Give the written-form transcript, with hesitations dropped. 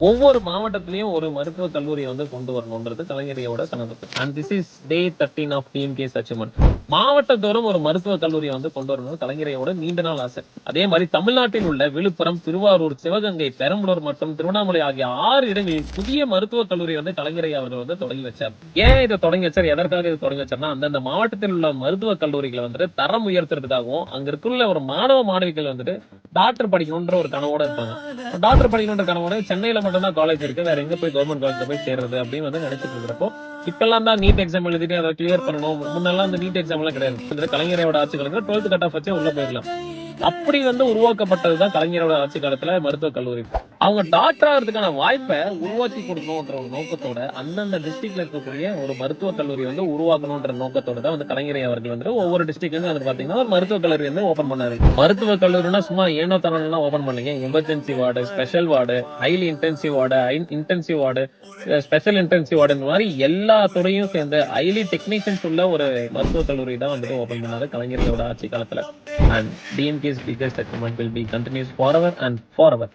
ஒவ்வொரு மாவட்டத்திலயும் ஒரு மருத்துவக் கல்லூரியை வந்து கொண்டு வரணும்ன்றது கலைஞரியோட கனவு. And this is day 13 of DMK's achievement. மாவட்டத்தோறும் ஒரு மருத்துவக் கல்லூரியை வந்து கொண்டு வரணும் கலைஞரையோட நீண்ட நாள் ஆசை. அதே மாதிரி தமிழ்நாட்டில் உள்ள விழுப்புரம், திருவாரூர், சிவகங்கை, பெரம்பலூர் மற்றும் திருவண்ணாமலை ஆகிய 6 இடங்களில் புதிய மருத்துவக் கல்லூரி வந்து கலைஞரை அவர் வந்து தொடங்கி வச்சார். ஏன் இதை தொடங்கி வச்சார், எதற்காக இதை தொடங்கி வச்சார்னா, அந்தந்த மாவட்டத்தில் உள்ள மருத்துவக் கல்லூரிகளை வந்துட்டு தரம் உயர்த்துறதுக்காகவும் அங்க இருக்குள்ள ஒரு மாணவ மாணவிகள் வந்துட்டு டாக்டர் படிக்கணும்ன்ற ஒரு கனவோட இருப்பாங்க. டாக்டர் படிக்கணுன்ற கனவோட சென்னையில மட்டும் தான் காலேஜ் இருக்கு, வேற எங்க போய் கவர்மெண்ட் காலேஜ்ல போய் சேர்றது அப்படின்னு வந்து நினைச்சிட்டு இருக்கிறப்போ, இப்பெல்லாம் தான் நீட் எக்ஸாம் எழுதிட்டு அதை கிளியர் பண்ணணும். முன்னெல்லாம் அந்த நீட் எக்ஸாம் எல்லாம் கிடையாது. கலைஞரோட ஆட்சி காலத்துல 12th கட் ஆஃப் வச்சு உள்ள போயிடலாம். அப்படி வந்து உருவாக்கப்பட்டதுதான் கலைஞரோட ஆட்சி காலத்துல மருத்துவக் கல்லூரி. அவங்க டாக்டர் ஆகிறதுக்கான வாய்ப்பை உருவாக்கி கொடுக்கணும்ன்ற ஒரு நோக்கத்தோட அந்தந்த டிஸ்ட்ரிக்ட்ல இருக்கக்கூடிய ஒரு மருத்துவக் கல்லூரி வந்து உருவாக்கணும்ன்ற நோக்கத்தோட தான் வந்து கலைஞரை அவர்கள் வந்து ஒவ்வொரு டிஸ்ட்ரிக்ட்ல வந்து பாத்தீங்கன்னா ஒரு மருத்துவக் கல்லூரி வந்து ஓபன் பண்ணாரு. மருத்துவக் கல்லூரினா சும்மா ஏனோ தானோலாம் ஓபன் பண்ணீங்க. Emergency ward, special ward, highly intensive ward, intensive ward, special intensive ward, இந்த மாதிரி எல்லா துறையும் சேர்ந்த ஹைலி டெக்னீஷியன்ஸ் உள்ள ஒரு மருத்துவக் கல்லூரி தான் வந்துட்டு ஓபன் பண்ணாரு கலைஞரோட ஆட்சி காலத்துல. And DMK's biggest achievement will be continuous forever and forever.